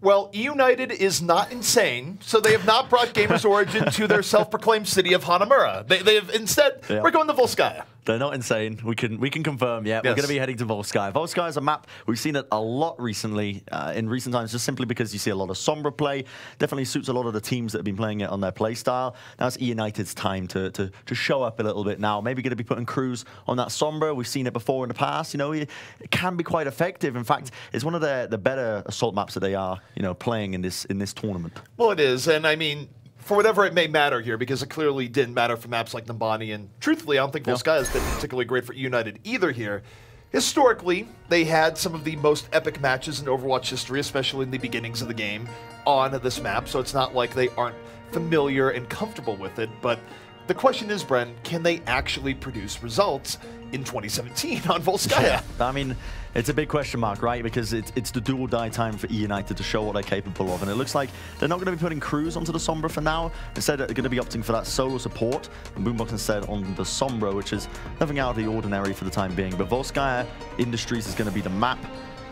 Well, eUnited is not insane, so they have not brought GamersOrigin to their self-proclaimed city of Hanamura. They have instead, we're going to Volskaya. They're not insane. We can confirm, yeah. Yes. We're going to be heading to Volskaya. Volskaya is a map, we've seen it a lot recently, in recent times, just simply because you see a lot of Sombra play. Definitely suits a lot of the teams that have been playing it on their play style. Now it's eUnited's time to show up a little bit now. Maybe going to be putting crews on that Sombra. We've seen it before in the past. You know, it can be quite effective. In fact, it's one of the better assault maps that they are, you know, playing in this tournament. Well, it is, and I mean, for whatever it may matter here, because it clearly didn't matter for maps like Nambani, and truthfully, I don't think Volskaya has been particularly great for eUnited either here. Historically, they had some of the most epic matches in Overwatch history, especially in the beginnings of the game, on this map, so it's not like they aren't familiar and comfortable with it, but the question is, Bren, can they actually produce results in 2017 on Volskaya? Yeah, I mean, it's a big question mark, right? Because it's the do-or-die time for eUnited to show what they're capable of. And it looks like they're not going to be putting crews onto the Sombra for now. Instead, they're going to be opting for that solo support. And Boombox instead on the Sombra, which is nothing out of the ordinary for the time being. But Volskaya Industries is going to be the map.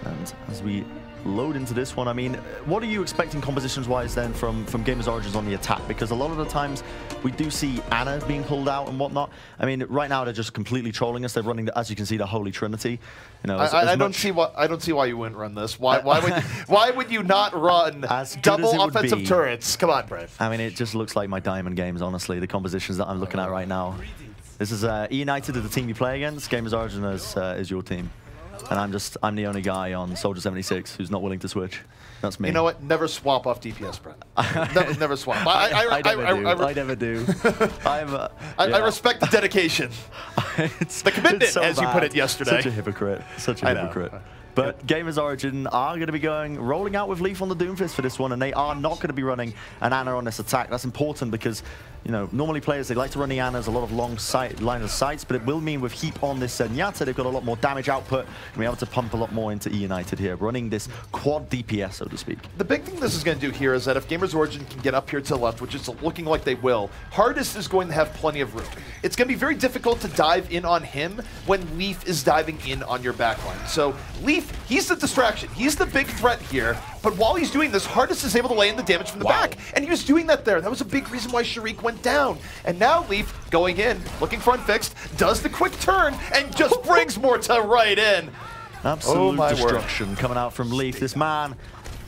And as we load into this one, I mean, what are you expecting compositions-wise then from GamersOrigin on the attack? Because a lot of the times we do see Ana being pulled out and whatnot. I mean, right now they're just completely trolling us. They're running, as you can see, the Holy Trinity. You know, I don't see why you wouldn't run this. Why would you not run double offensive turrets? Come on, Bren. I mean, it just looks like my Diamond games, honestly. The compositions that I'm looking at right now. This is eUnited, the team you play against. GamersOrigin is your team. And I'm the only guy on Soldier 76 who's not willing to switch. That's me. You know what? Never swap off DPS, Bren. never swap. I never do. I respect the dedication. The commitment, so as you put it yesterday. Such a hypocrite. Such a hypocrite. But GamersOrigin are going to be rolling out with Leaf on the Doomfist for this one, and they are not going to be running an Ana on this attack. That's important because, you know, normally players, they like to run the Anas, a lot of long line of sights, but it will mean with Heap on this Nyata, they've got a lot more damage output, and we're able to pump a lot more into eUnited here, running this quad DPS, so to speak. The big thing this is going to do here is that if GamersOrigin can get up here to the left, which is looking like they will, Hardest is going to have plenty of room. It's going to be very difficult to dive in on him when Leaf is diving in on your backline. So Leaf, he's the distraction. He's the big threat here. But while he's doing this, Hardest is able to lay in the damage from the back. And he was doing that there. That was a big reason why Sharik went down. And now Leaf, going in, looking for unfixed, does the quick turn, and just brings Morta right in. Absolute destruction coming out from Leaf. This man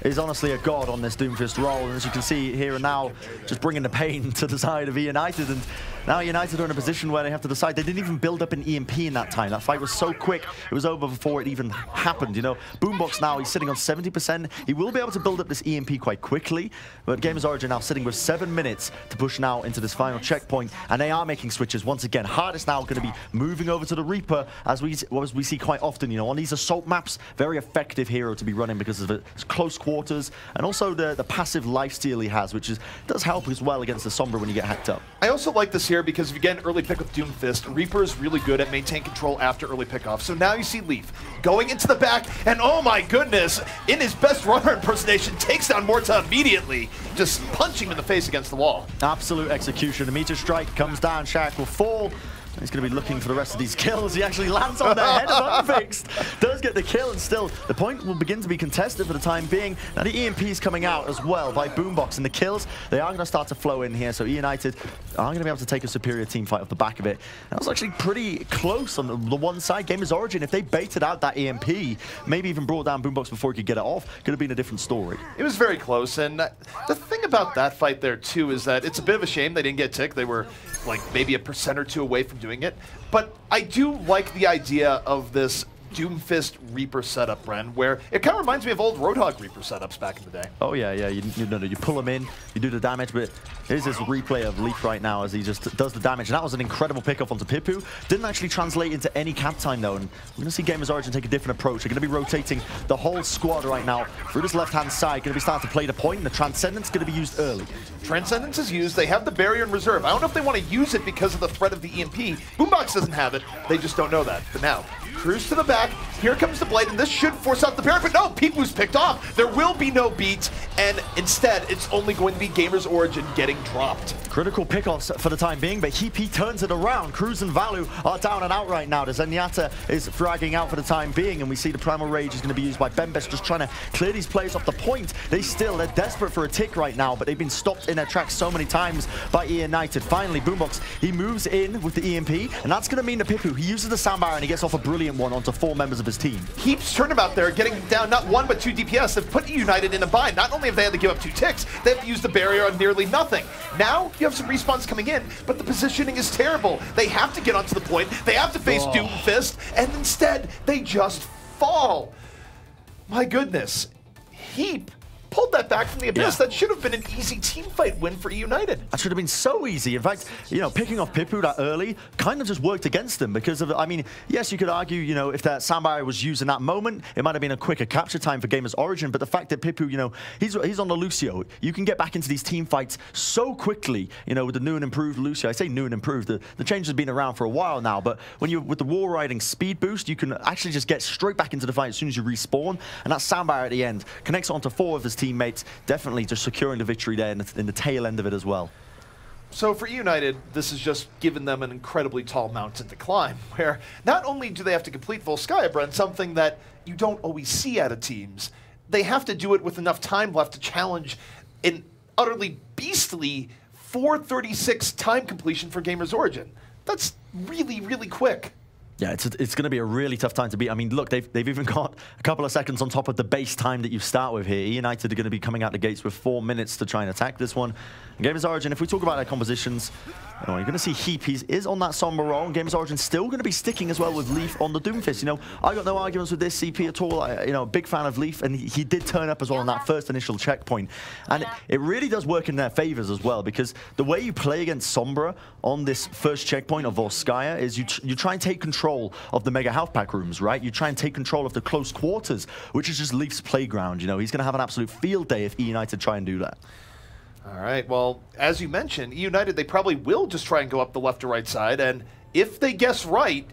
is honestly a god on this Doomfist roll. And as you can see here and now, just bringing the pain to the side of eUnited. And now eUnited are in a position where they have to decide. They didn't even build up an EMP in that time. That fight was so quick, it was over before it even happened. You know, Boombox now, he's sitting on 70%. He will be able to build up this EMP quite quickly, but GamersOrigin now sitting with 7 minutes to push now into this final checkpoint, and they are making switches once again. Hardest now going to be moving over to the Reaper, as we see quite often, you know, on these assault maps. Very effective hero to be running because of its close quarters, and also the passive lifesteal he has, which does help as well against the Sombra when you get hacked up. I also like this here because if you get an early pick with Doomfist, Reaper is really good at maintaining control after early pickoff. So now you see Leaf going into the back, and oh my goodness, in his best runner impersonation, takes down Morta immediately, just punching him in the face against the wall. Absolute execution. The meteor strike comes down, Shaq will fall. He's going to be looking for the rest of these kills. He actually lands on their head of Unfixed. Does get the kill, and still, the point will begin to be contested for the time being. Now, the EMP is coming out as well by Boombox, and the kills, they are going to start to flow in here. So eUnited are going to be able to take a superior team fight off the back of it. That was actually pretty close on the one side. GamersOrigin, if they baited out that EMP, maybe even brought down Boombox before he could get it off, could have been a different story. It was very close, and the thing about that fight there, too, is that it's a bit of a shame they didn't get ticked. They were like maybe a % or 2 away from doing it. But I do like the idea of this Doomfist Reaper setup, Bren, where it kind of reminds me of old Roadhog Reaper setups back in the day. Oh yeah, yeah. You pull him in, you do the damage, but here's this replay of Leaf right now as he just does the damage, and that was an incredible pickup onto Pipu. Didn't actually translate into any cap time though, and we're going to see GamersOrigin take a different approach. They're going to be rotating the whole squad right now through this left-hand side, going to be starting to play the point, and the Transcendence going to be used early. Transcendence is used. They have the barrier in reserve. I don't know if they want to use it because of the threat of the EMP. Boombox doesn't have it. They just don't know that. But now, cruise to the back. Here comes the Blade, and this should force out the parry, but no, Pipu's picked off. There will be no beat, and instead, it's only going to be GamersOrigin getting dropped. Critical pickoffs for the time being, but he turns it around. Cruz and Valu are down and out right now. Zenyatta is fragging out for the time being, and we see the Primal Rage is going to be used by Bembes, just trying to clear these players off the point. They're desperate for a tick right now, but they've been stopped in their tracks so many times by eUnited. Finally, Boombox, he moves in with the EMP, and that's going to mean that Pipu, he uses the Soundbarrier and he gets off a brilliant one onto 4 members of his team. Heap's turnabout there, getting down not 1 but 2 DPS. They've put eUnited in a bind. Not only have they had to give up 2 ticks, they have to use the barrier on nearly nothing. Now, you have some respawns coming in, but the positioning is terrible. They have to get onto the point, they have to face Doomfist, and instead, they just fall. My goodness. Heap pulled that back from the abyss. That should have been an easy team fight win for eUnited. That should have been so easy. In fact, you know, picking off Pipu that early kind of just worked against them because of, I mean, yes, you could argue, you know, if that Soundbarrier was used in that moment, it might have been a quicker capture time for GamersOrigin, but the fact that Pipu, you know, he's on the Lucio, you can get back into these team fights so quickly, you know, with the new and improved Lucio. I say new and improved, the change has been around for a while now, but when you're with the wall riding speed boost, you can actually just get straight back into the fight as soon as you respawn, and that Soundbarrier at the end connects onto 4 of his teammates, definitely just securing the victory there in the tail end of it as well. So for eUnited, this has just given them an incredibly tall mountain to climb, where not only do they have to complete Volskaya, Bren, something that you don't always see out of teams, they have to do it with enough time left to challenge an utterly beastly 4:36 time completion for GamersOrigin. That's really, really quick. Yeah, it's going to be a really tough time to beat. I mean, look, they've even got a couple of seconds on top of the base time that you start with here. eUnited are going to be coming out the gates with 4 minutes to try and attack this one. And GamersOrigin, if we talk about their compositions, you know, you're going to see Heap, he is on that somber role, and GamersOrigin still going to be sticking as well with Leaf on the Doomfist. You know, I got no arguments with this CP at all. You know, big fan of Leaf, and he did turn up as well on that first initial checkpoint. And it really does work in their favors as well, because the way you play against Sombra on this first checkpoint of Volskaya is you try and take control of the mega health pack rooms, right? You try and take control of the close quarters, which is just Leaf's playground. You know, he's going to have an absolute field day if eUnited try and do that. All right, well, as you mentioned, eUnited, they probably will just try and go up the left or right side, and if they guess right,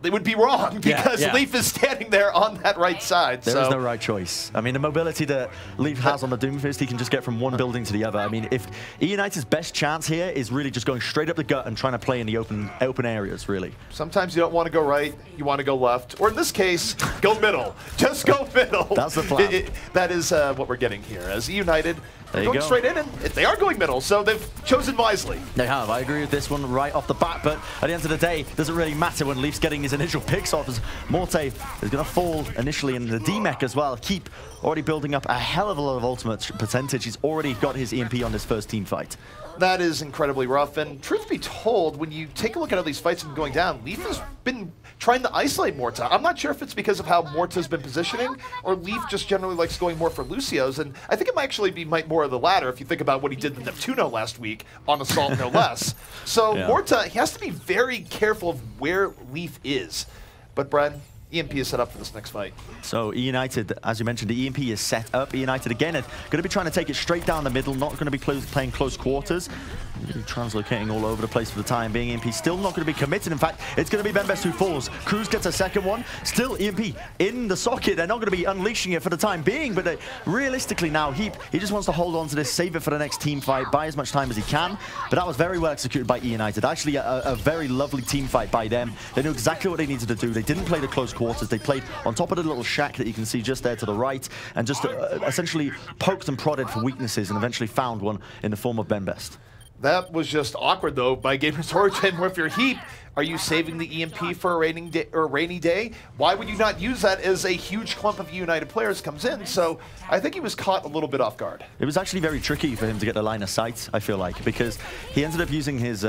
they would be wrong, because Leaf is standing there on that right side. There is no right choice. I mean, the mobility that Leaf has on the Doomfist, he can just get from one building to the other. I mean, if eUnited's best chance here is really just going straight up the gut and trying to play in the open areas, really. Sometimes you don't want to go right, you want to go left, or in this case, go middle. Just go middle. That's the plan. That is what we're getting here. As eUnited, going straight in, and they are going middle, so they've chosen wisely. They have. I agree with this one right off the bat, but at the end of the day, it doesn't really matter when Leaf's getting his initial picks off, as Morte is going to fall initially in the D-Mech as well. Keep already building up a hell of a lot of ultimate percentage. He's already got his EMP on his first team fight. That is incredibly rough, and truth be told, when you take a look at how these fights have been going down, Leaf has been trying to isolate Morta. I'm not sure if it's because of how Morta's been positioning, or Leaf just generally likes going more for Lucio's, and I think it might actually be more of the latter if you think about what he did to Neptuno last week on Assault, no less. So Morta, he has to be very careful of where Leaf is. But Bren, EMP is set up for this next fight. So eUnited, as you mentioned, the EMP is set up. eUnited again are going to be trying to take it straight down the middle, not going to be playing close quarters. Translocating all over the place for the time being. EMP still not going to be committed. In fact, it's going to be Bembes who falls. Cruz gets a second one. Still EMP in the socket. They're not going to be unleashing it for the time being, but realistically now, he just wants to hold on to this, save it for the next team fight, buy as much time as he can. But that was very well executed by eUnited. Actually, a very lovely team fight by them. They knew exactly what they needed to do. They didn't play the close quarters. They played on top of the little shack that you can see just there to the right, and just essentially poked and prodded for weaknesses, and eventually found one in the form of Bembes. That was just awkward, though, by GamersOrigin, where if you're Heap, are you saving the EMP for a rainy day? Why would you not use that as a huge clump of eUnited players comes in? So I think he was caught a little bit off guard. It was actually very tricky for him to get the line of sight, I feel like, because he ended up using his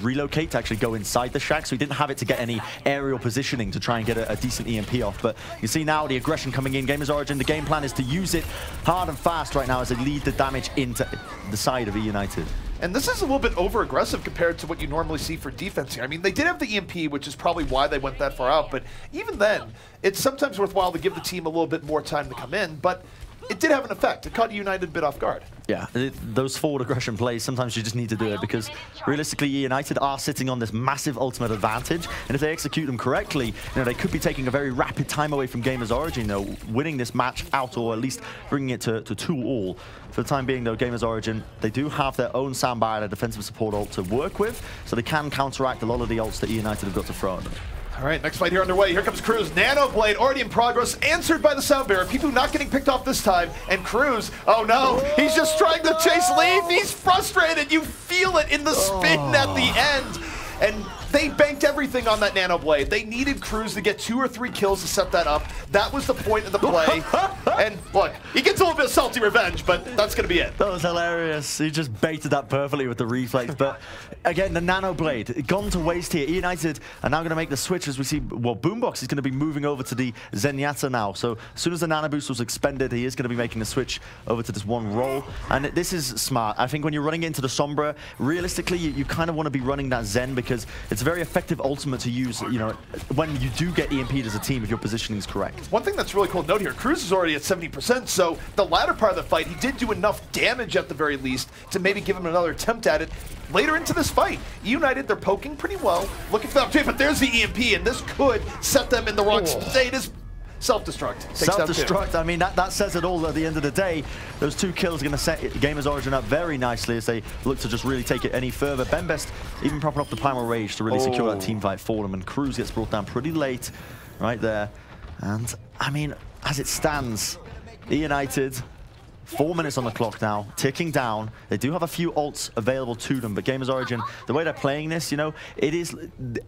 relocate to actually go inside the shack, so he didn't have it to get any aerial positioning to try and get a decent EMP off. But you see now the aggression coming in. GamersOrigin, the game plan is to use it hard and fast right now as they lead the damage into the side of eUnited. And this is a little bit over-aggressive compared to what you normally see for defense here. I mean, they did have the EMP, which is probably why they went that far out, but even then, it's sometimes worthwhile to give the team a little bit more time to come in. But it did have an effect. It caught eUnited a bit off guard. Yeah, those forward aggression plays, sometimes you just need to do it because realistically, eUnited are sitting on this massive ultimate advantage, and if they execute them correctly, they could be taking a very rapid time away from GamersOrigin, winning this match out, or at least bringing it to 2-all. For the time being, though, GamersOrigin, they do have their own soundbar, their defensive support ult to work with, so they can counteract a lot of the ults that eUnited have got to throw at them. All right, next fight here underway. Here comes Cruz. Nano Blade already in progress, answered by the sound barrier. People not getting picked off this time. And Cruz, oh no, he's just trying to chase Leaf. He's frustrated. You feel it in the spin at the end. And they banked everything on that Nano Blade. They needed Cruz to get 2 or 3 kills to set that up. That was the point of the play. And look, he gets a little bit of salty revenge, but that's going to be it. That was hilarious. He just baited that perfectly with the reflex. But again, the Nano Blade, gone to waste here. eUnited are now going to make the switch as we see, well, Boombox is going to be moving over to the Zenyatta now. So as soon as the Nano Boost was expended, he is going to be making a switch over to this one role. And this is smart. I think when you're running into the Sombra, realistically, you kind of want to be running that Zen because it's a very effective ultimate to use, when you do get EMP'd as a team if your positioning is correct. One thing that's really cool to note here, Cruz is already at 70%, so the latter part of the fight, he did do enough damage at the very least to maybe give him another attempt at it. Later into this fight, eUnited, they're poking pretty well, looking for the opportunity, but there's the EMP, and this could set them in the wrong state. Self-destruct. Self-destruct, I mean, that says it all at the end of the day. Those 2 kills are going to set GamersOrigin up very nicely as they look to just really take it any further. Best even propping up the Primal Rage to really secure that team fight for them, and Cruz gets brought down pretty late right there. And, I mean, as it stands, eUnited, 4 minutes on the clock now, ticking down. They do have a few ults available to them, but GamersOrigin, the way they're playing this, it is...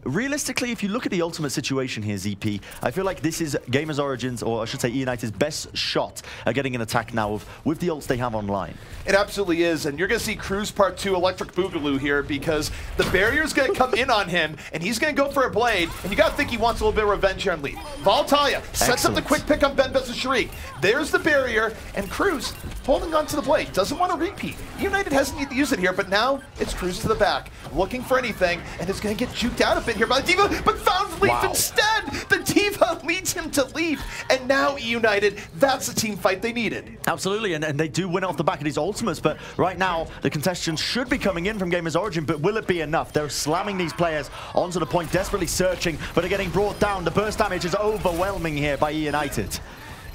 Realistically, if you look at the ultimate situation here, ZP, I feel like this is GamersOrigin's, or I should say eUnited's best shot at getting an attack now with the ults they have online. It absolutely is, and you're going to see Cruz Part 2 Electric Boogaloo here because the barrier's going to come in on him, and he's going to go for a blade, and you got to think he wants a little bit of revenge here on Leaf. Voltalia sets up the quick pick on Mendez and Sharik. There's the barrier, and Cruz holding on to the blade, doesn't want to repeat. eUnited hasn't need to use it here, but now it's Cruz to the back, looking for anything, and it's going to get juked out a bit here by the D.Va, but found Leaf instead! The D.Va leads him to Leaf, and now eUnited, that's the team fight they needed. Absolutely, and they do win off the back of these ultimates, but right now, the contestants should be coming in from GamersOrigin, but will it be enough? They're slamming these players onto the point, desperately searching, but are getting brought down. The burst damage is overwhelming here by eUnited.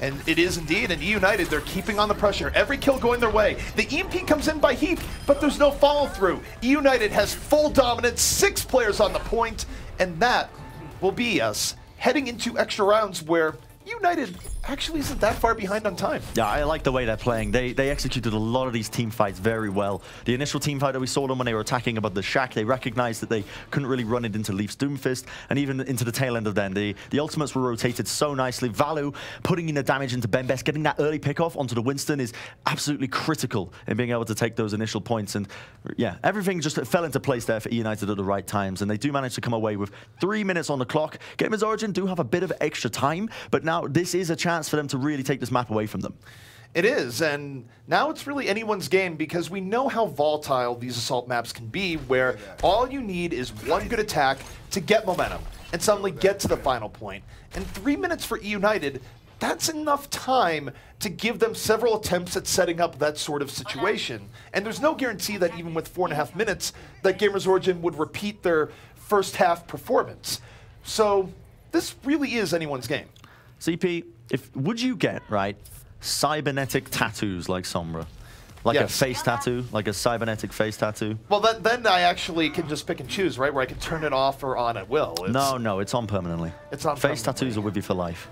And it is indeed, and eUnited, they're keeping on the pressure. Every kill going their way. The EMP comes in by heap, but there's no follow-through. eUnited has full dominance, 6 players on the point, and that will be us heading into extra rounds where eUnited actually isn't that far behind on time. Yeah, I like the way they're playing. They executed a lot of these team fights very well. The initial team fight that we saw them when they were attacking above the shack, they recognized that they couldn't really run it into Leaf's Doomfist, and even into the tail end of them. The ultimates were rotated so nicely. Valu putting in the damage into Best, getting that early pickoff onto the Winston is absolutely critical in being able to take those initial points. And yeah, everything just fell into place there for eUnited at the right times, and they do manage to come away with 3 minutes on the clock. GamersOrigin do have a bit of extra time, but now this is a chance for them to really take this map away from them. It is, and now it's really anyone's game because we know how volatile these assault maps can be, where all you need is one good attack to get momentum and suddenly get to the final point. And 3 minutes for eUnited, that's enough time to give them several attempts at setting up that sort of situation. And there's no guarantee that even with 4.5 minutes that GamersOrigin would repeat their first half performance. So this really is anyone's game. CP, would you get, right, cybernetic tattoos like Sombra? Like a face tattoo? Like a cybernetic face tattoo? Well, then I actually can just pick and choose, right? Where I can turn it off or on at will. No, it's on permanently. It's on face tattoos are with you for life.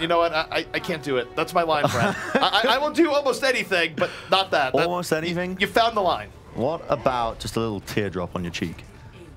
You know what? I can't do it. That's my line, Bren. I will do almost anything, but not that. Almost anything? You found the line. What about just a little teardrop on your cheek?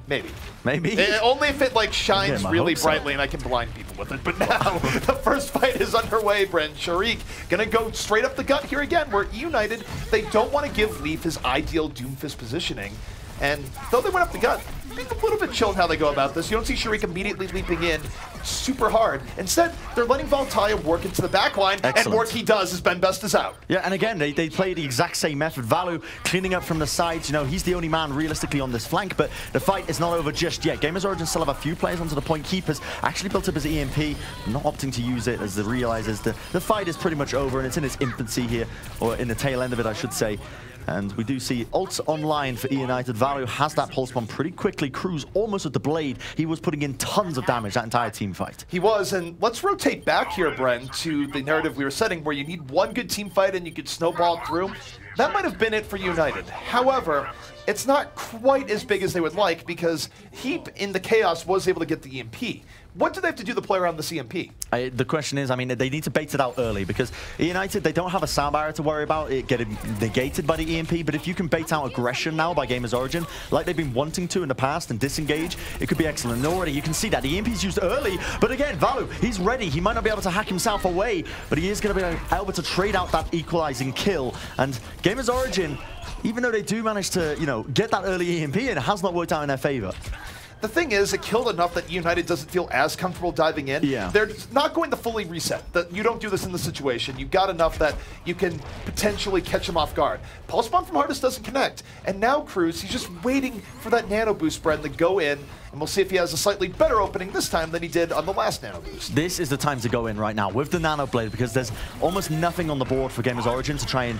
Maybe. Maybe? Only if it like shines really brightly and I can blind people with it. But now, the first fight is underway, Bren. Sharik gonna go straight up the gut here again, where eUnited, they don't want to give Leaf his ideal Doomfist positioning. And though they went up the gut, being a little bit chill in how they go about this. You don't see Sharik immediately leaping in super hard. Instead, they're letting Valtaya work into the back line, and work he does as Ben Best is out. Yeah, and again, they play the exact same method. Valu cleaning up from the sides. You know, he's the only man realistically on this flank, but the fight is not over just yet. GamersOrigin still have a few players onto the point. Keepers actually built up his EMP, not opting to use it as they realizes the fight is pretty much over, and it's in its infancy here, or in the tail end of it, I should say. And we do see ults online for eUnited. Valu has that pulse bomb pretty quickly. Cruz almost with the blade. He was putting in tons of damage that entire team fight. He was, and let's rotate back here, Bren, to the narrative we were setting where you need one good team fight and you could snowball through. That might have been it for United. However, it's not quite as big as they would like because Heap in the chaos was able to get the EMP. What do they have to do to play around the EMP? The question is, I mean, they need to bait it out early because eUnited, they don't have a sound barrier to worry about it getting negated by the EMP, but if you can bait out aggression now by GamersOrigin, like they've been wanting to in the past and disengage, it could be excellent. And already you can see that the EMP's used early, but again, Valu, he's ready. He might not be able to hack himself away, but he is going to be able to trade out that equalizing kill. And GamersOrigin, even though they do manage to, you know, get that early EMP, it has not worked out in their favor. The thing is, it killed enough that United doesn't feel as comfortable diving in. Yeah. They're not going to fully reset. You don't do this in the situation. You've got enough that you can potentially catch him off guard. Pulse Bomb from Hardest doesn't connect. And now Cruz, he's just waiting for that Nano Boost, Bren, to go in. And we'll see if he has a slightly better opening this time than he did on the last Nano Boost. This is the time to go in right now with the Nano Blade because there's almost nothing on the board for GamersOrigin to try and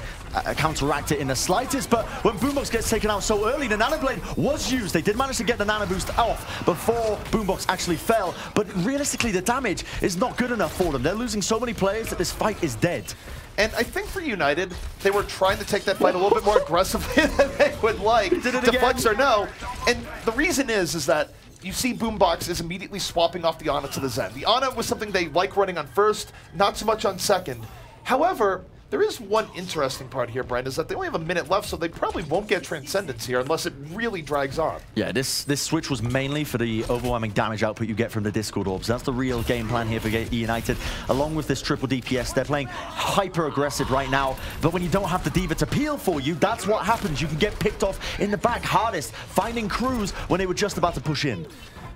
counteract it in the slightest. But when Boombox gets taken out so early, the Nano Blade was used. They did manage to get the Nano Boost off before Boombox actually fell. But realistically, the damage is not good enough for them. They're losing so many players that this fight is dead. And I think for United, they were trying to take that fight a little bit more aggressively than they would like. Deflex or no. And the reason is that you see Boombox is immediately swapping off the Ana to the Zen. The Ana was something they like running on first, not so much on second. However, there is one interesting part here, Bren, is that they only have a minute left, so they probably won't get Transcendence here unless it really drags on. Yeah, this switch was mainly for the overwhelming damage output you get from the Discord Orbs. That's the real game plan here for eUnited. Along with this triple DPS, they're playing hyper-aggressive right now, but when you don't have the D.Va to peel for you, that's what happens. You can get picked off in the back hardest, finding Cruz when they were just about to push in.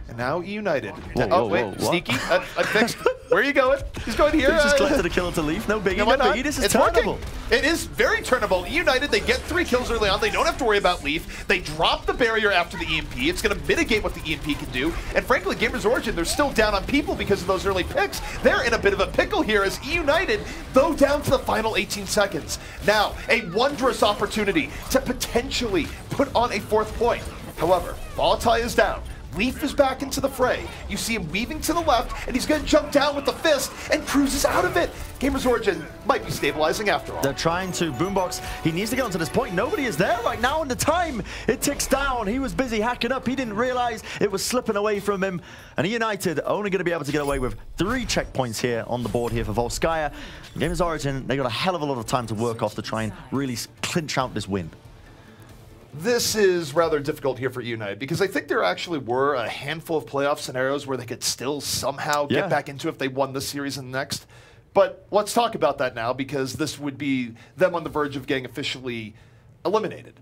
And now eUnited. Oh, wait, sneaky. I fixed. Where are you going? He's going here. He just collected a kill to Leaf. No biggie. No biggie. This is turnable. It is very turnable. eUnited, they get 3 kills early on. They don't have to worry about Leaf. They drop the barrier after the EMP. It's going to mitigate what the EMP can do. And frankly, GamersOrigin, they're still down on people because of those early picks. They're in a bit of a pickle here as eUnited, though down to the final 18 seconds. Now, a wondrous opportunity to potentially put on a 4th point. However, Volatile is down. Leaf is back into the fray. You see him weaving to the left, and he's going to jump down with the fist, and Cruz is out of it. GamersOrigin might be stabilizing after all. They're trying to. Boombox, he needs to get onto this point. Nobody is there right now, and the time, it ticks down. He was busy hacking up. He didn't realize it was slipping away from him. And eUnited only going to be able to get away with 3 checkpoints here on the board here for Volskaya. GamersOrigin, they got a hell of a lot of time to work off to try and really clinch out this win. This is rather difficult here for eUnited because I think there actually were a handful of playoff scenarios where they could still somehow get back into if they won this series and the next. But let's talk about that now because this would be them on the verge of getting officially eliminated.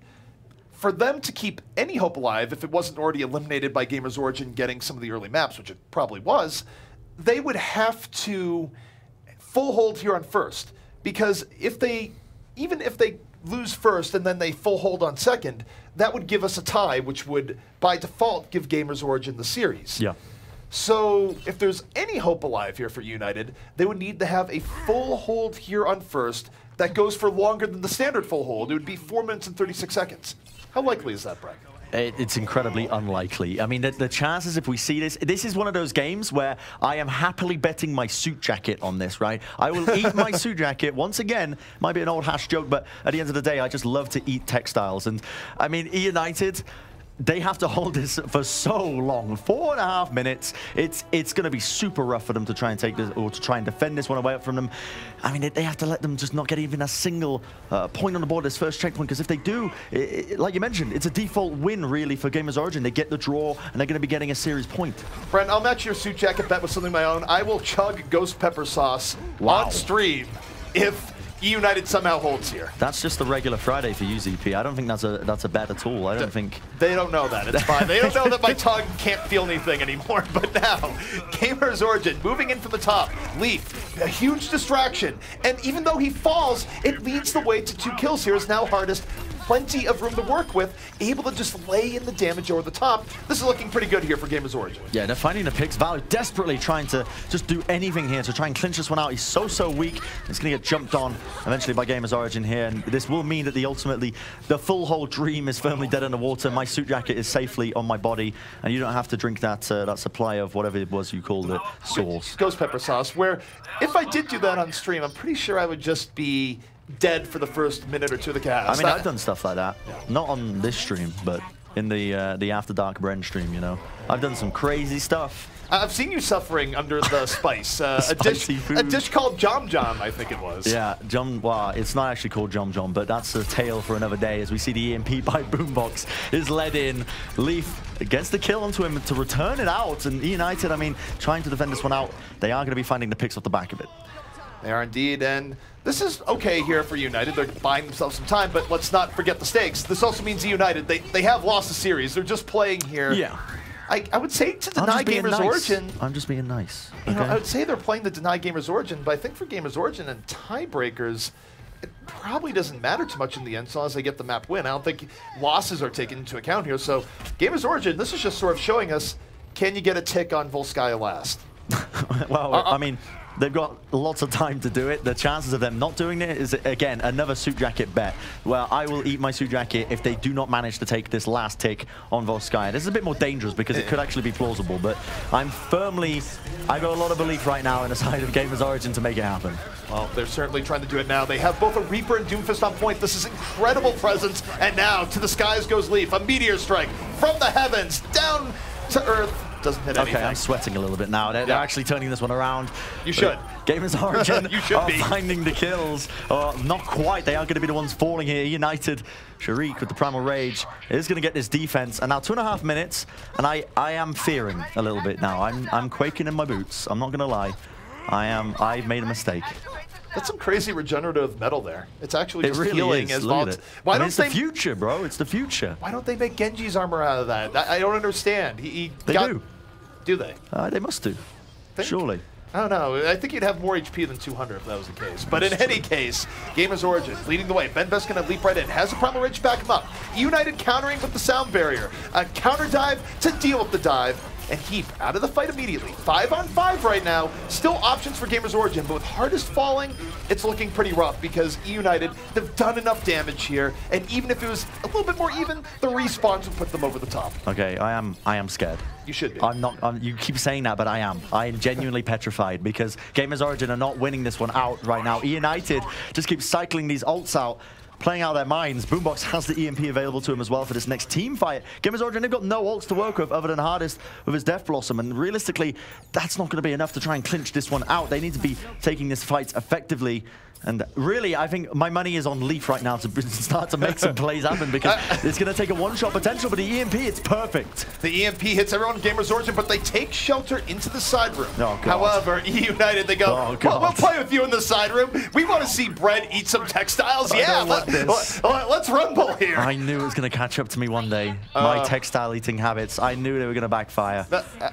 For them to keep any hope alive, if it wasn't already eliminated by GamersOrigin getting some of the early maps, which it probably was, they would have to full hold here on first. Because even if they lose first and then they full hold on second, that would give us a tie, which would, by default, give GamersOrigin the series. Yeah. So if there's any hope alive here for United, they would need to have a full hold here on first that goes for longer than the standard full hold. It would be 4 minutes and 36 seconds. How likely is that, Bren? It's incredibly unlikely. I mean, the chances if we see this is one of those games where I am happily betting my suit jacket on this, right? I will eat my suit jacket. Once again, might be an old hash joke, but at the end of the day, I just love to eat textiles. And I mean, eUnited, they have to hold this for so long, 4.5 minutes. It's going to be super rough for them to try and take this, or to try and defend this one away from them. I mean, they have to let them just not get even a single point on the board this first checkpoint, because if they do, like you mentioned, it's a default win really for GamersOrigin. They get the draw, and they're going to be getting a series point. Bren, I'll match your suit jacket bet with something of my own. I will chug ghost pepper sauce on stream if eUnited somehow holds here. That's just a regular Friday for you, ZP. I don't think that's a bet at all. I don't think... They don't know that. It's fine. They don't know that my tongue can't feel anything anymore. But now, GamersOrigin moving in from the top. Leaf, a huge distraction. And even though he falls, it leads the way to 2 kills here as now Hardest. Plenty of room to work with, able to just lay in the damage over the top. This is looking pretty good here for GamersOrigin. Yeah, they're finding the picks. Value desperately trying to just do anything here to try and clinch this one out. He's so weak. He's going to get jumped on eventually by GamersOrigin here, and this will mean that ultimately the full whole dream is firmly dead in the water. My suit jacket is safely on my body, and you don't have to drink that that supply of whatever it was you called it, sauce. Ghost pepper sauce, where if I did do that on stream, I'm pretty sure I would just be dead for the first minute or 2 of the cast. I mean, I've done stuff like that. Not on this stream, but in the After Dark Bren stream, you know. I've done some crazy stuff. I've seen you suffering under the spice. A dish called Jom Jom, I think it was. Yeah, well, it's not actually called Jom Jom, but that's a tale for another day as we see the EMP by Boombox is led in. Leaf gets the kill onto him to return it out, and eUnited, I mean, trying to defend this one out, they are going to be finding the picks off the back of it. They are indeed, and this is okay here for eUnited. They're buying themselves some time, but let's not forget the stakes. This also means eUnited, they have lost the series. They're just playing here. Yeah. I would say to deny GamersOrigin... Nice. I'm just being nice. You know, I would say they're playing to deny GamersOrigin, but I think for GamersOrigin and tiebreakers, it probably doesn't matter too much in the end, so as they get the map win. I don't think losses are taken into account here. So GamersOrigin, this is just sort of showing us, can you get a tick on Volskaya last? Well, I mean... They've got lots of time to do it. The chances of them not doing it is, again, another suit jacket bet. Well, I will eat my suit jacket if they do not manage to take this last tick on Volskaya. This is a bit more dangerous because it could actually be plausible, but I got a lot of belief right now in the side of GamersOrigin to make it happen. Well, they're certainly trying to do it now. They have both a Reaper and Doomfist on point. This is incredible presence. And now to the skies goes Leaf. A meteor strike from the heavens down to Earth. Doesn't hit anything. Okay, I'm sweating a little bit now. They're actually turning this one around. You should. GamersOrigin you should are be finding the kills. Not quite. They are going to be the ones falling here. eUnited, Sharik with the Primal Rage is going to get this defense. And now 2.5 minutes, and I am fearing a little bit now. I'm quaking in my boots. I'm not going to lie. I've made a mistake. That's some crazy regenerative metal there. It's actually just really healing is. as well. Why don't it's the future, bro. It's the future. Why don't they make Genji's armor out of that? I don't understand. They do. Do they? They must do. Surely. I don't know. I think you'd have more HP than 200 if that was the case. But in any case, GamersOrigin leading the way. Mendez going to leap right in. Has a Primal Rage to back him up. eUnited countering with the sound barrier. A counter dive to deal with the dive. And Heap out of the fight immediately. 5-on-5 right now. Still options for GamersOrigin, but with Hardest falling, it's looking pretty rough because eUnited, they've done enough damage here. And even if it was a little bit more even, the respawns would put them over the top. Okay, I am scared. You should be. I'm not. You keep saying that, but I am. I am genuinely petrified because GamersOrigin are not winning this one out right now. eUnited just keeps cycling these ults out, playing out their minds. Boombox has the EMP available to him as well for this next team fight. GamersOrigin, they've got no ults to work with other than Hardest with his Death Blossom, and realistically, that's not going to be enough to try and clinch this one out. They need to be taking this fight effectively. And really, I think my money is on Leaf right now to start to make some plays happen because it's going to take a one-shot potential, but the EMP, it's perfect. The EMP hits everyone in GamersOrigin, but they take shelter into the side room. Oh, however, eUnited, they go, well, we'll play with you in the side room. We want to see Bren eat some textiles. Yeah, let's rumble here. I knew it was going to catch up to me one day. My textile eating habits, I knew they were going to backfire.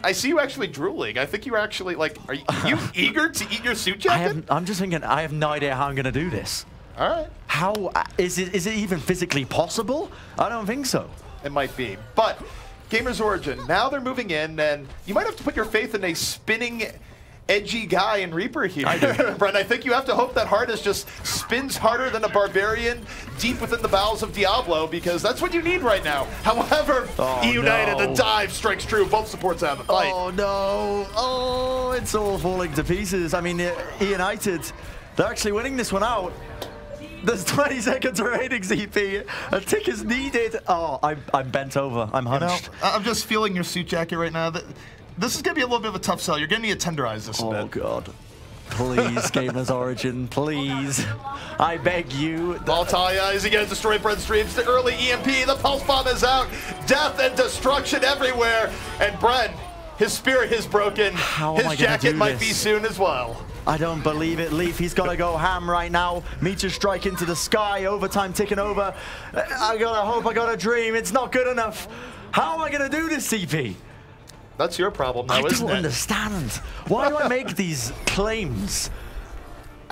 I see you actually drooling. I think you're actually, like, are you eager to eat your suit jacket? I'm just thinking, I have no idea how I'm going to do this. All right. How is it even physically possible? I don't think so. It might be. But GamersOrigin, now they're moving in, and you might have to put your faith in a spinning, edgy guy in Reaper here. Bren, I think you have to hope that Hardest just spins harder than a barbarian deep within the bowels of Diablo, because that's what you need right now. However, eUnited, the dive strikes true. Both supports out of the fight. Oh, no. Oh, it's all falling to pieces. I mean, eUnited, they're actually winning this one out. There's 20 seconds remaining, ZP. A tick is needed. Oh, I'm bent over. I'm hunched. You know, I'm just feeling your suit jacket right now. This is going to be a little bit of a tough sell. You're going to need to tenderize this a bit. Oh, God. Please, GamersOrigin, please. I beg you. Baltalia, is he going to destroy Bren streams? The early EMP, the Pulse Bomb is out. Death and destruction everywhere. And Bren, his spirit is broken. His jacket might be soon as well. I don't believe it. Leaf, he's got to go ham right now. Meteor strike into the sky. Overtime ticking over. I gotta hope, I got a dream. It's not good enough. How am I going to do this, CP? That's your problem now, isn't it? I don't understand. Why do I make these claims?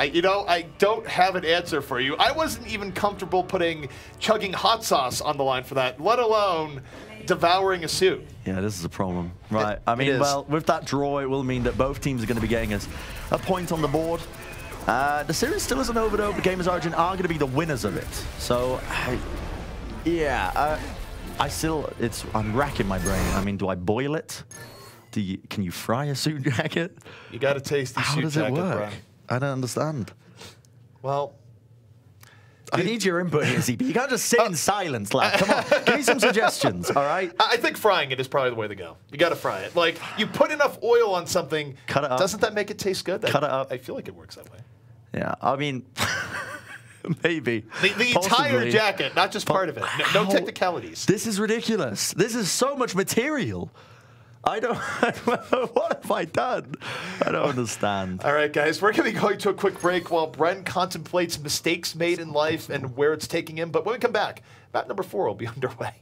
You know, I don't have an answer for you. I wasn't even comfortable putting chugging hot sauce on the line for that, let alone devouring a suit. Yeah, this is a problem. Right. I mean, well, with that draw, it will mean that both teams are going to be getting us a point on the board. The series still isn't over, though. The GamersOrigin are going to be the winners of it. So, I'm racking my brain. I mean, do I boil it? Can you fry a suit jacket? You got to taste the suit jacket, How does it work? Bren. I don't understand. Well, I need your input here, CP. You can't just sit in silence, lad. Come on, give me some suggestions, all right? I think frying it is probably the way to go. You got to fry it. Like, you put enough oil on something, cut it up. Doesn't that make it taste good? Cut it up. I feel like it works that way. Yeah, I mean, maybe. The entire jacket, not just part of it. No technicalities. This is ridiculous. This is so much material. I don't what have I done? I don't understand. All right, guys, we're going to be going to a quick break while Bren contemplates mistakes made in life and where it's taking him. But when we come back, map number 4 will be underway.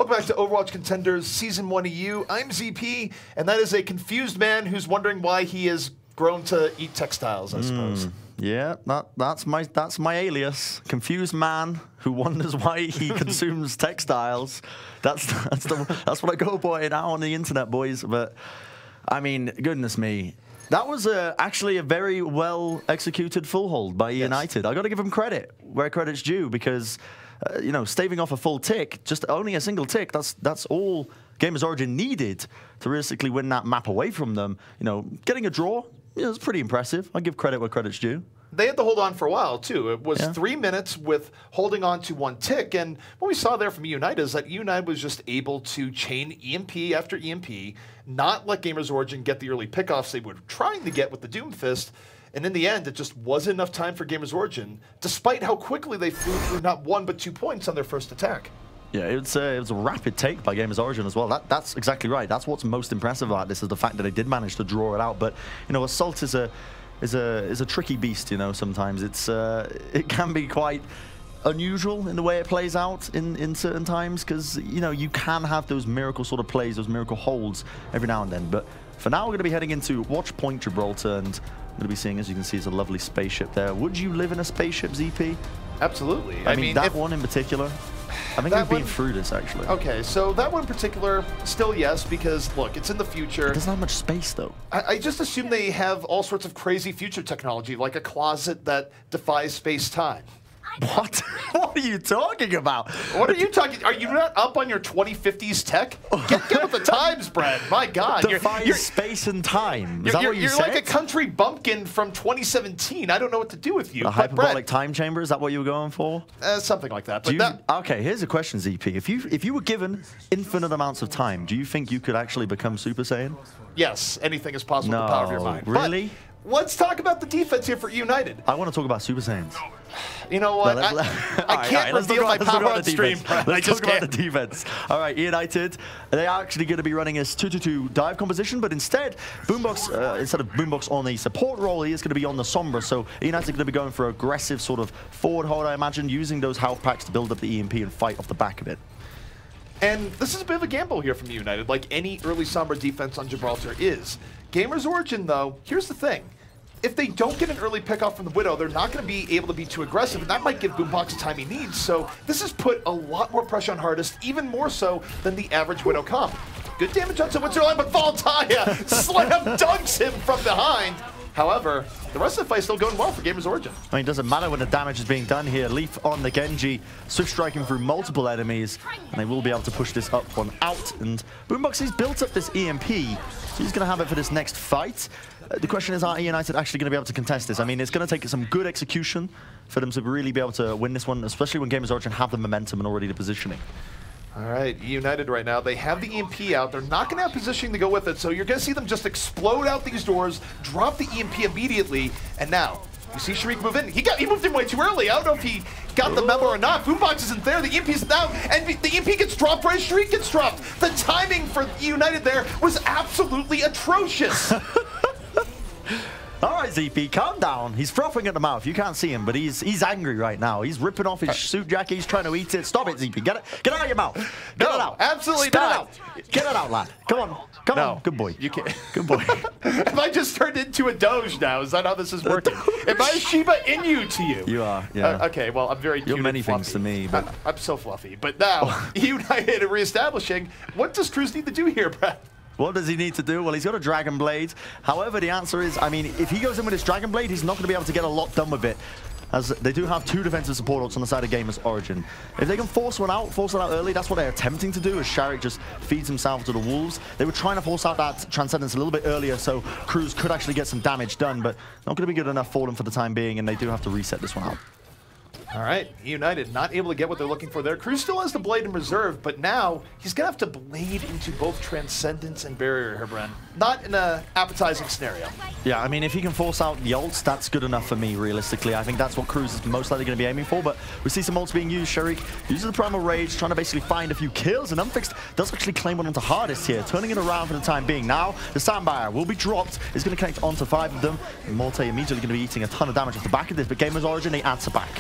Welcome back to Overwatch Contenders Season 1 EU. I'm ZP, and that is a confused man who's wondering why he has grown to eat textiles, I suppose. Yeah, that's my alias. Confused man who wonders why he consumes textiles. That's what I go by now on the internet, boys. But I mean, goodness me. That was actually a very well executed full hold by eUnited. I got to give him credit where credit's due because, you know, staving off a full tick, just only a single tick, that's all GamersOrigin needed to realistically win that map away from them. You know, getting a draw, it was pretty impressive. I give credit where credit's due. They had to hold on for a while, too. It was 3 minutes with holding on to one tick, and what we saw there from eUnited is that eUnited was just able to chain EMP after EMP, not let GamersOrigin get the early pickoffs they were trying to get with the Doomfist, and in the end, it just wasn't enough time for GamersOrigin, despite how quickly they flew through not 1 but 2 points on their first attack. Yeah, it was a rapid take by GamersOrigin as well. That's exactly right. That's what's most impressive about this is the fact that they did manage to draw it out. But, you know, Assault is a tricky beast, you know, sometimes. It can be quite unusual in the way it plays out in certain times because, you know, you can have those miracle sort of plays, those miracle holds every now and then. But for now, we're going to be heading into Watch Point Gibraltar, and we're going to be seeing, as you can see, it's a lovely spaceship there. Would you live in a spaceship, ZP? Absolutely. I mean that one in particular, I think we've been through this, actually. Okay, so that one in particular, still yes, because, look, it's in the future. It doesn't have much space, though. I just assume they have all sorts of crazy future technology, like a closet that defies space-time. What? What are you talking about? What are you talking? Are you not up on your 2050s tech? Get with the times, Bren. My God. You're space and time. Is that what you said? You're like a country bumpkin from 2017. I don't know what to do with you. A hyperbolic time chamber? Is that what you were going for? Something like that. Okay, here's a question, ZP. If you were given infinite amounts of time, do you think you could actually become Super Saiyan? Yes, anything is possible with the power of your mind. Really? But let's talk about the defense here for eUnited. I want to talk about Super Saiyans. You know what? I can't reveal my power on stream. Let's talk about the defense. All right, eUnited, they are actually going to be running a 2-2-2 dive composition, but instead, Boombox, instead of Boombox on the support role, he is going to be on the Sombra. So eUnited are going to be going for aggressive sort of forward hold, I imagine, using those health packs to build up the EMP and fight off the back of it. And this is a bit of a gamble here from eUnited, like any early Sombra defense on Gibraltar is. GamersOrigin, though, here's the thing. If they don't get an early pickoff from the Widow, they're not going to be able to be too aggressive, and that might give Boombox the time he needs. So this has put a lot more pressure on Hardest, even more so than the average Widow comp. Good damage on Winterline, but Valtaya slam dunks him from behind. However, the rest of the fight is still going well for GamersOrigin. I mean, it doesn't matter when the damage is being done here. Leaf on the Genji, swift striking through multiple enemies, and they will be able to push this up one out. And Boombox, he's built up this EMP, so he's going to have it for this next fight. The question is, are eUnited actually going to be able to contest this? I mean, it's going to take some good execution for them to really be able to win this one, especially when GamersOrigin have the momentum and already the positioning. All right, eUnited right now, they have the EMP out. They're not going to have positioning to go with it, so you're going to see them just explode out these doors, drop the EMP immediately, and now you see Sharik move in. He moved in way too early. I don't know if he got the memo or not. Boombox isn't there. The EMP is out, and the EMP gets dropped right as Sharik gets dropped. The timing for eUnited there was absolutely atrocious. All right, ZP, calm down. He's frothing at the mouth. You can't see him, but he's angry right now. He's ripping off his suit jacket. He's trying to eat it. Stop it, ZP. Get it out of your mouth. Get it out. Absolutely Spit not. It out. Get it out, lad. Come on. Come on. Good boy. You can't. Good boy. Have I just turned into a Doge now? Is that how this is working? Am I Shiba Inu to you? You are, yeah. Okay, well, I'm very cute. You're many things to me, but I'm so fluffy. But now, eUnited are reestablishing. What does Cruz need to do here, Brett? What does he need to do? Well, he's got a Dragon Blade. However, the answer is, I mean, if he goes in with his Dragon Blade, he's not going to be able to get a lot done with it, as they do have 2 defensive support ults on the side of GamersOrigin. If they can force it out early, that's what they're attempting to do, as Sharik just feeds himself to the wolves. They were trying to force out that Transcendence a little bit earlier, so Cruz could actually get some damage done, but not going to be good enough for them for the time being, and they do have to reset this one out. All right, eUnited not able to get what they're looking for there. Cruz still has the Blade in reserve, but now he's going to have to Blade into both Transcendence and Barrier here, Bren. Not in an appetizing scenario. Yeah, I mean, if he can force out the ults, that's good enough for me, realistically. I think that's what Cruz is most likely going to be aiming for, but we see some ults being used. Sharik uses the Primal Rage, trying to basically find a few kills, and Unfixed does actually claim one onto Hardest here, turning it around for the time being. Now, the Sandbar will be dropped. It's going to connect onto 5 of them, and Morte immediately going to be eating a ton of damage off the back of this, but GamersOrigin, they answer back.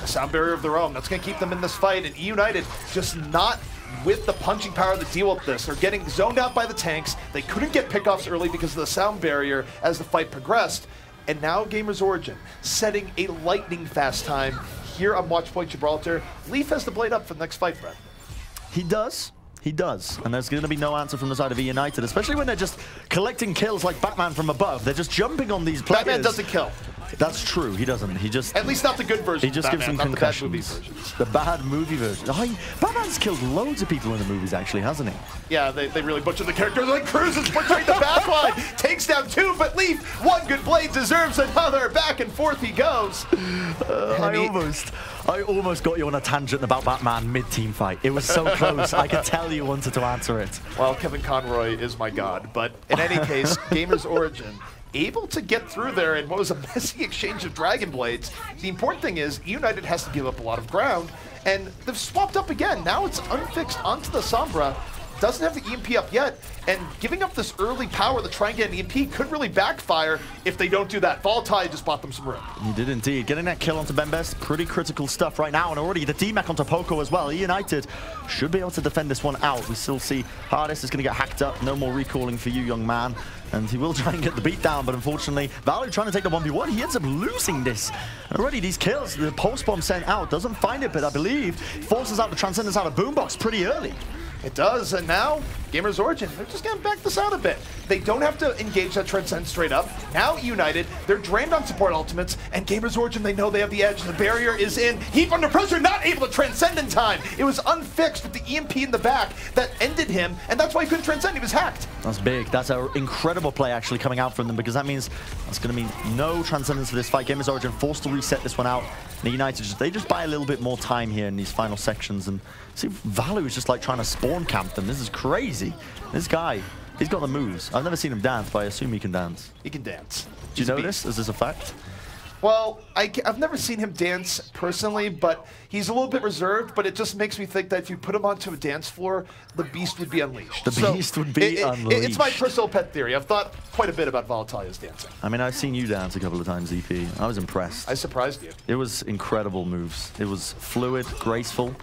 A sound barrier of their own. That's going to keep them in this fight, and eUnited just not with the punching power to deal with this. They're getting zoned out by the tanks. They couldn't get pickoffs early because of the sound barrier as the fight progressed. And now GamersOrigin setting a lightning fast time here on Watch Point Gibraltar. Leaf has the blade up for the next fight, Bren. He does. He does. And there's going to be no answer from the side of eUnited, especially when they're just collecting kills like Batman from above. They're just jumping on these players. Batman doesn't kill. That's true. He doesn't. He just... At least not the good version. He just gives them concussions. The bad movie version. Oh, Batman's killed loads of people in the movies, actually, hasn't he? Yeah, they really butchered the characters. Like Cruz is butchering the backline. Takes down 2, but Leaf, 1 good blade deserves another. Back and forth he goes. I almost got you on a tangent about Batman mid-team fight. It was so close. I could tell you wanted to answer it. Well, Kevin Conroy is my god. But in any case, GamersOrigin able to get through there in what was a messy exchange of Dragon Blades. The important thing is eUnited has to give up a lot of ground, and they've swapped up again. Now it's unfixed onto the Sombra. Doesn't have the EMP up yet, and giving up this early power to try and get an EMP could really backfire if they don't do that. Volatile just bought them some room. He did indeed. Getting that kill onto Mendez, pretty critical stuff right now, and already the DMAC onto Poco as well. eUnited should be able to defend this one out. We still see Hardest is going to get hacked up. No more recalling for you, young man. And he will try and get the beat down, but unfortunately, Value trying to take the 1v1. He ends up losing this. And already these kills, the pulse bomb sent out, doesn't find it, but I believe forces out the Transcendence out of Boombox pretty early. It does, and now GamersOrigin, they're just going to back this out a bit. They don't have to engage that Transcend straight up. Now eUnited, they're drained on support ultimates, and GamersOrigin, they know they have the edge. The barrier is in. Heap under pressure, not able to transcend in time. It was unfixed with the EMP in the back that ended him, and that's why he couldn't transcend. He was hacked. That's big. That's an incredible play actually coming out from them, because that means that's going to mean no Transcendence for this fight. GamersOrigin forced to reset this one out. And eUnited, they just buy a little bit more time here in these final sections, and see, Valu is just like trying to spawn camp them. This is crazy. This guy, he's got the moves. I've never seen him dance, but I assume he can dance. He can dance. Do you know this? Is this a fact? Well, I've never seen him dance personally, but he's a little bit reserved, but it just makes me think that if you put him onto a dance floor, the beast would be unleashed. The beast would be unleashed. It's my personal pet theory. I've thought quite a bit about Volatilia's dancing. I mean, I've seen you dance a couple of times, EP. I was impressed. I surprised you. It was incredible moves. It was fluid, graceful.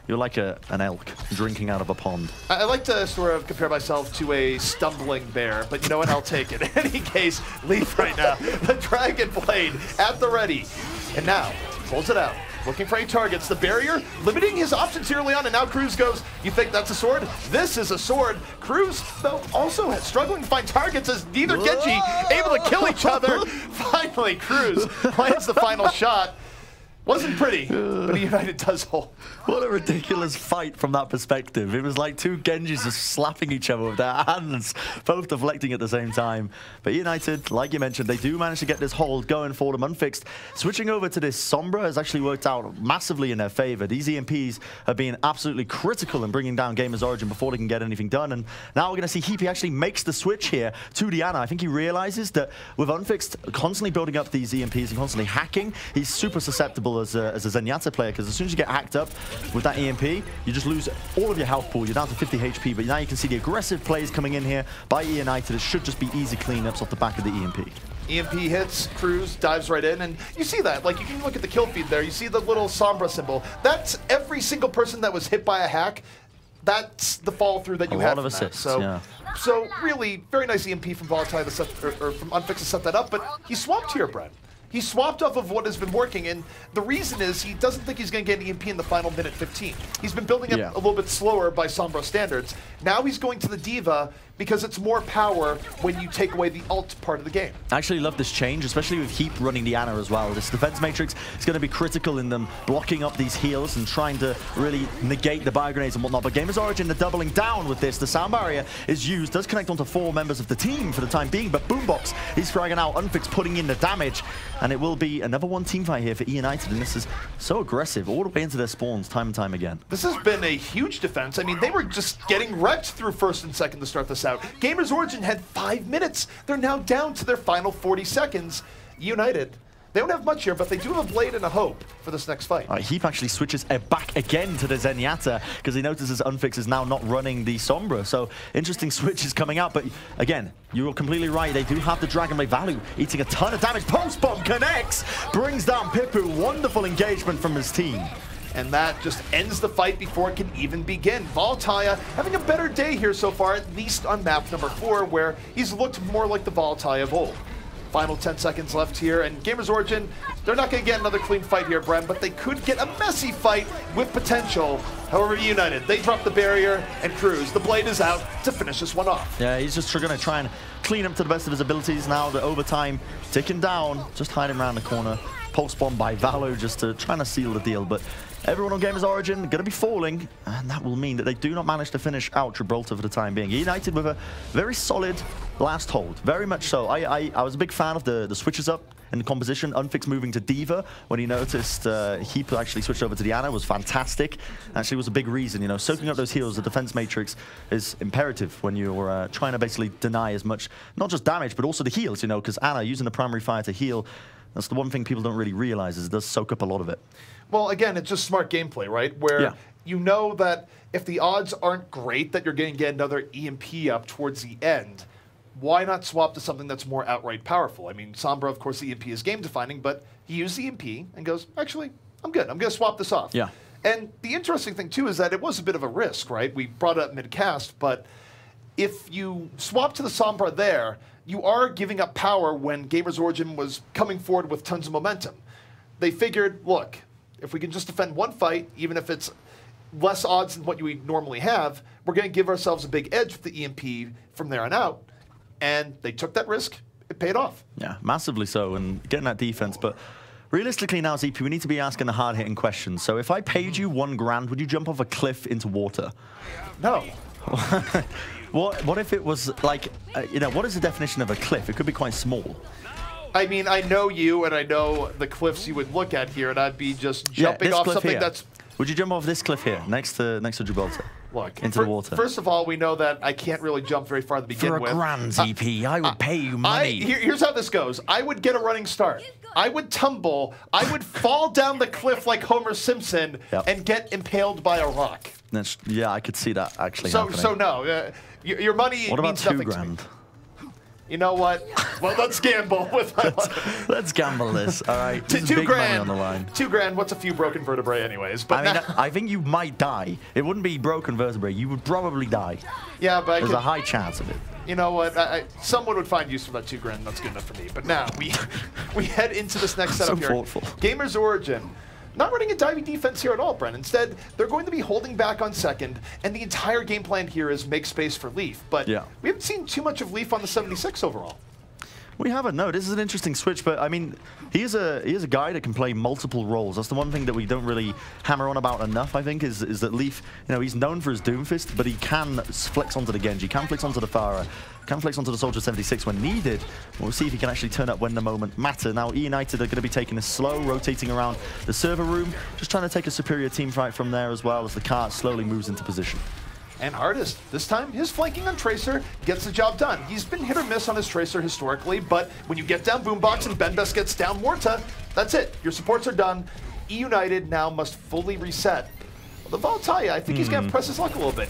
You're like an elk drinking out of a pond. I like to sort of compare myself to a stumbling bear, but you know what? I'll take it. In any case, Leaf right now. The Dragon Blade at the ready. And now, pulls it out. Looking for any targets. The barrier limiting his options early on, and now Cruz goes, you think that's a sword? This is a sword. Cruz, though, also struggling to find targets as neither Genji able to kill each other. Finally, Cruz plants the final shot. Wasn't pretty, but eUnited does hold. What a ridiculous fight from that perspective. It was like two Genjis just slapping each other with their hands, both deflecting at the same time. But eUnited, like you mentioned, they do manage to get this hold going for them unfixed. Switching over to this Sombra has actually worked out massively in their favor. These EMPs have been absolutely critical in bringing down GamersOrigin before they can get anything done. And now we're going to see Heapy actually makes the switch here to Diana. I think he realizes that with unfixed constantly building up these EMPs and constantly hacking, he's super susceptible as a Zenyatta player, because as soon as you get hacked up with that EMP, you just lose all of your health pool. You're down to 50 HP, but now you can see the aggressive plays coming in here by eUnited. It should just be easy cleanups off the back of the EMP. EMP hits, Cruz dives right in, and you see that. Like, you can look at the kill feed there. You see the little Sombra symbol. That's every single person that was hit by a hack. That's the follow through that you have. A lot of assists, yeah. So really, very nice EMP from Volatile to set, or from Unfixed to set that up, but he swapped here, Bren. He swapped off of what has been working, and the reason is he doesn't think he's going to get an EMP in the final minute 15. He's been building up a little bit slower by Sombra standards. Now he's going to the Diva because it's more power when you take away the ult part of the game. I actually love this change, especially with Heap running the Ana as well. This defense matrix is going to be critical in them blocking up these heals and trying to really negate the bio grenades and whatnot. But GamersOrigin, they're doubling down with this. The sound barrier is used, does connect onto 4 members of the team for the time being, but Boombox, he's fragging out, Unfixed putting in the damage, and it will be another one team fight here for eUnited, and this is so aggressive all the way into their spawns time and time again. This has been a huge defense. I mean, they were just getting wrecked through first and second to start this out. GamersOrigin had 5 minutes. They're now down to their final 40 seconds. eUnited, they don't have much here, but they do have a blade and a hope for this next fight. Heap actually switches back again to the Zenyatta because he notices Unfix is now not running the Sombra. So interesting switches coming out, but again, you're completely right. They do have the Dragon Blade value, eating a ton of damage. Post bomb connects, brings down Pipu. Wonderful engagement from his team. and that just ends the fight before it can even begin. Volatile having a better day here so far, at least on map number 4, where he's looked more like the Volatile of old. Final 10 seconds left here, and GamersOrigin, they're not going to get another clean fight here, Bren, but they could get a messy fight with potential. However, eUnited, they drop the barrier and cruise. The blade is out to finish this one off. Yeah, he's just going to try and clean up to the best of his abilities now. The overtime ticking down, just hiding around the corner. Pulse bomb by Valo just to trying to seal the deal, but everyone on GamersOrigin going to be falling, and that will mean that they do not manage to finish out Gibraltar for the time being. eUnited with a very solid last hold, very much so. I was a big fan of the switches up in the composition. Unfix moving to Diva when he noticed he actually switched over to Diana was fantastic. Actually was a big reason, you know, soaking up those heals. The defense matrix is imperative when you're trying to basically deny as much, not just damage, but also the heals, you know, because Ana using the primary fire to heal, that's the one thing people don't really realize is it does soak up a lot of it. Well, again, it's just smart gameplay, right? Where you know that if the odds aren't great that you're going to get another EMP up towards the end, why not swap to something that's more outright powerful? I mean, Sombra, of course, the EMP is game-defining, but he used the EMP and goes, actually, I'm good. I'm going to swap this off. Yeah. And the interesting thing, too, is that it was a bit of a risk, right? We brought it up mid-cast, but if you swap to the Sombra there, you are giving up power when GamersOrigin was coming forward with tons of momentum. They figured, look, if we can just defend one fight, even if it's less odds than what you normally have, we're going to give ourselves a big edge with the EMP from there on out. And they took that risk. It paid off. Yeah, massively so, and getting that defense. But realistically now, ZP, we need to be asking the hard-hitting questions. So if I paid you $1 grand, would you jump off a cliff into water? No. What if it was like, you know, what is the definition of a cliff? It could be quite small. I mean, I know you, and I know the cliffs you would look at here, and I'd be just jumping off something here. That's... Would you jump off this cliff here, next to Gibraltar? Look, into the water. First of all, we know that I can't really jump very far to begin with. For a grand, ZP, I would pay you money. Here's how this goes. I would get a running start. I would tumble. I would fall down the cliff like Homer Simpson and get impaled by a rock. Yeah, I could see that actually happening. So no, your money what about means nothing $2 grand? to me. You know what? Well, let's gamble with my money. Let's gamble this. All right. $2 grand on the line. $2 grand. What's a few broken vertebrae, anyways? But I mean, I think you might die. It wouldn't be broken vertebrae. You would probably die. Yeah, but there's a high chance of it. You know what? Someone would find use for that $2 grand. That's good enough for me. But now we head into this next setup so here. Thoughtful. GamersOrigin. Not running a diving defense here at all, Bren. Instead, they're going to be holding back on second, and the entire game plan here is make space for Leaf. But we haven't seen too much of Leaf on the 76 overall. We haven't, no. This is an interesting switch, but I mean, he is a guy that can play multiple roles. That's the one thing that we don't really hammer on about enough, I think, is that Leaf, you know, he's known for his Doomfist, but he can flex onto the Genji, can flex onto the Pharah, can flex onto the Soldier 76 when needed. We'll see if he can actually turn up when the moment matter. Now, eUnited are going to be taking this slow, rotating around the server room, just trying to take a superior team fight from there as well as the cart slowly moves into position. And Hardest, this time, his flanking on Tracer gets the job done. He's been hit or miss on his Tracer historically, but when you get down Boombox and Mendez gets down Morta, that's it. Your supports are done. eUnited now must fully reset. Well, the Volatile, I think he's going to press his luck a little bit,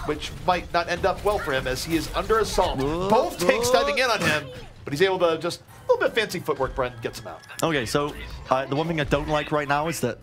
which might not end up well for him as he is under assault. Both tanks diving in on him, but he's able to just a little bit of fancy footwork, Bren, gets him out. Okay, so the one thing I don't like right now is that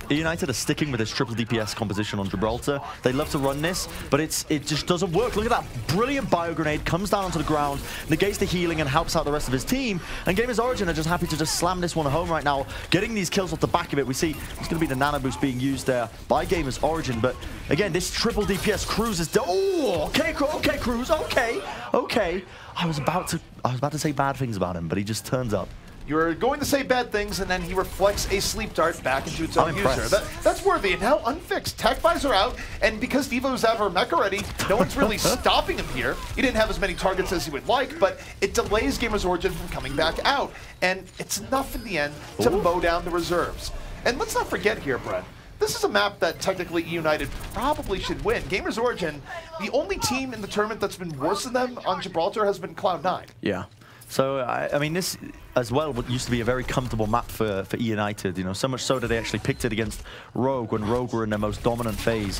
eUnited are sticking with this triple DPS composition on Gibraltar. They love to run this, but it just doesn't work. Look at that brilliant bio grenade, comes down onto the ground, negates the healing and helps out the rest of his team. And GamersOrigin are just happy to just slam this one home right now, getting these kills off the back of it. We see it's going to be the nano boost being used there by GamersOrigin, but again, this triple DPS Cruz is okay, Cruz, okay. I was about to say bad things about him, but he just turns up. You're going to say bad things, and then he reflects a sleep dart back into its own user. That's worthy. And now unfixed. Tech visor out, and because Diva was out of her mech already, no one's really stopping him here. He didn't have as many targets as he would like, but it delays GamersOrigin from coming back out. And it's enough in the end to mow down the reserves. And let's not forget here, Bren, this is a map that technically eUnited probably should win. GamersOrigin, the only team in the tournament that's been worse than them on Gibraltar has been Cloud9. Yeah. So, I mean, this as well used to be a very comfortable map for eUnited, you know, so much so that they actually picked it against Rogue when Rogue were in their most dominant phase.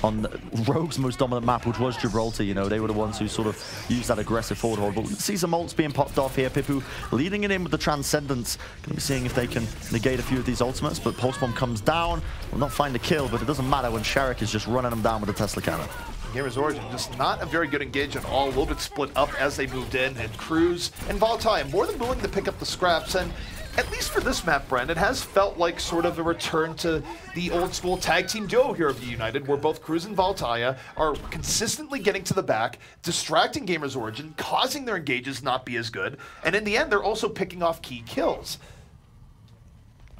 On Rogue's most dominant map, which was Gibraltar, you know, they were the ones who sort of used that aggressive forward hold. But we see some ults being popped off here. Pipu leading it in with the Transcendence. Going to be seeing if they can negate a few of these ultimates, but Pulse Bomb comes down. Will not find the kill, but it doesn't matter when Sherrick is just running them down with the Tesla cannon. GamersOrigin just not a very good engage at all, a little bit split up as they moved in, and Cruz and Valtaya more than willing to pick up the scraps, and at least for this map, Bren, it has felt like sort of a return to the old school tag team duo here of eUnited, where both Cruz and Valtaya are consistently getting to the back, distracting GamersOrigin, causing their engages not be as good, and in the end, they're also picking off key kills.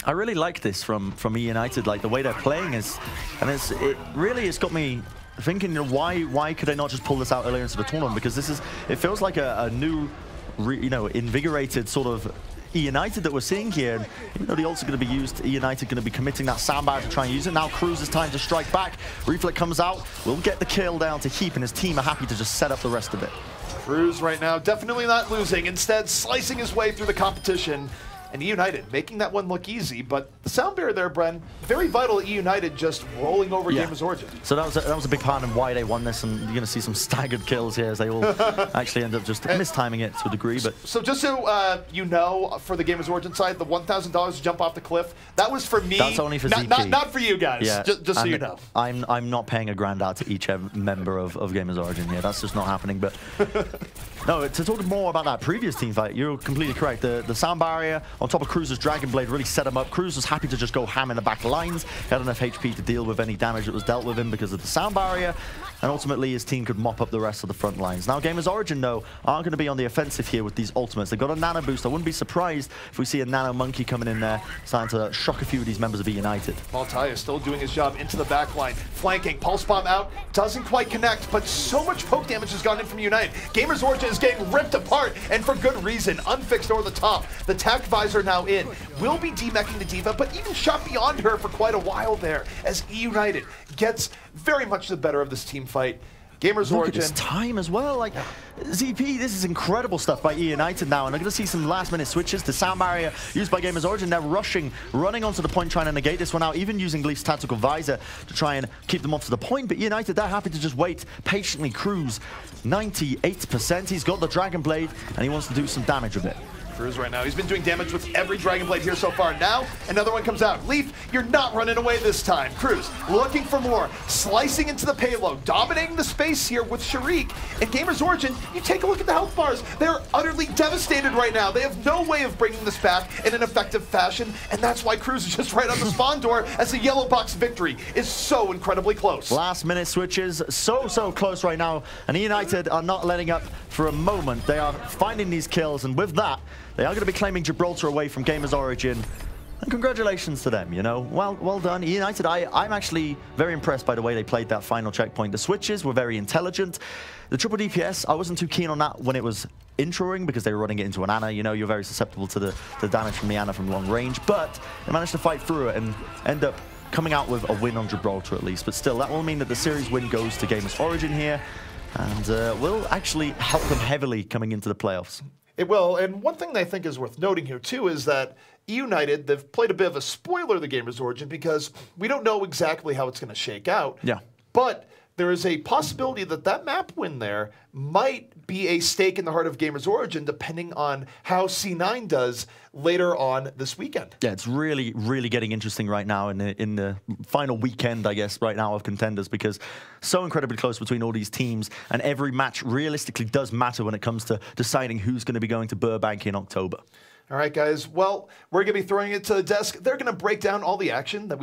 I really like this from eUnited, like the way they're playing is, and it really has got me thinking, you know, why could they not just pull this out earlier into the tournament? Because it feels like a new, you know, invigorated sort of eUnited that we're seeing here. And even though the ults are going to be used, eUnited going to be committing that soundbar to try and use it. Now Cruz's time to strike back. Reflect comes out, will get the kill down to Heap, and his team are happy to just set up the rest of it. Cruz right now definitely not losing, instead slicing his way through the competition. And eUnited making that one look easy, but the sound barrier there, Bren, very vital. eUnited just rolling over GamersOrigin. So that was a big part in why they won this, and you're going to see some staggered kills here as they all actually end up just mistiming it to a degree. But so just so you know, for the GamersOrigin side, the $1,000 to jump off the cliff, that was for me. That's only for ZP. Not for you guys. Yeah. Just so you know. I'm not paying $1,000 out to each member of GamersOrigin here. That's just not happening. But no, to talk more about that previous team fight, you're completely correct. The sound barrier on top of Cruz's Dragon Blade really set him up. Cruz was happy to just go ham in the back lines. He had enough HP to deal with any damage that was dealt with him because of the sound barrier, and ultimately his team could mop up the rest of the front lines. Now GamersOrigin, though, aren't going to be on the offensive here with these ultimates. They've got a nano boost. I wouldn't be surprised if we see a nano monkey coming in there, starting to shock a few of these members of eUnited. Valtaya still doing his job into the back line, flanking. Pulse Bomb out, doesn't quite connect, but so much poke damage has gone in from United. GamersOrigin is getting ripped apart, and for good reason. Unfixed over the top. The tack visor now in. Will be demeching the Diva, but even shot beyond her for quite a while there, as eUnited gets very much the better of this team fight. GamersOrigin. Look at his time as well. Like, ZP, this is incredible stuff by eUnited now, and we're going to see some last-minute switches. The sound barrier used by GamersOrigin. They're running onto the point, trying to negate this one out, even using Leaf's tactical visor to try and keep them off to the point. But eUnited, they're happy to just wait patiently. Cruz, 98%. He's got the Dragon Blade, and he wants to do some damage with it. Cruz right now, he's been doing damage with every Dragon Blade here so far. Now, another one comes out. Leaf, you're not running away this time. Cruz, looking for more, slicing into the payload, dominating the space here with Sharik. And GamersOrigin, you take a look at the health bars. They're utterly devastated right now. They have no way of bringing this back in an effective fashion, and that's why Cruz is just right on the spawn door as the yellow box victory is so incredibly close. Last minute switches, so close right now, and eUnited are not letting up for a moment. They are finding these kills, and with that, they are going to be claiming Gibraltar away from GamersOrigin. And congratulations to them, you know. Well done. eUnited, I'm actually very impressed by the way they played that final checkpoint. The switches were very intelligent. The triple DPS, I wasn't too keen on that when it was introing because they were running it into an Ana. You know, you're very susceptible to the damage from the Ana from long range. But they managed to fight through it and end up coming out with a win on Gibraltar at least. But still, that will mean that the series win goes to GamersOrigin here, and will actually help them heavily coming into the playoffs. It will, and one thing that I think is worth noting here too is that eUnited, they've played a bit of a spoiler the GamersOrigin because we don't know exactly how it's going to shake out. Yeah. But there is a possibility that that map win there might be a stake in the heart of GamersOrigin depending on how C9 does later on this weekend. Yeah, it's really getting interesting right now in the final weekend, I guess, right now of Contenders, because so incredibly close between all these teams, and every match realistically does matter when it comes to deciding who's going to be going to Burbank in October. All right, guys. Well, we're going to be throwing it to the desk. They're going to break down all the action that we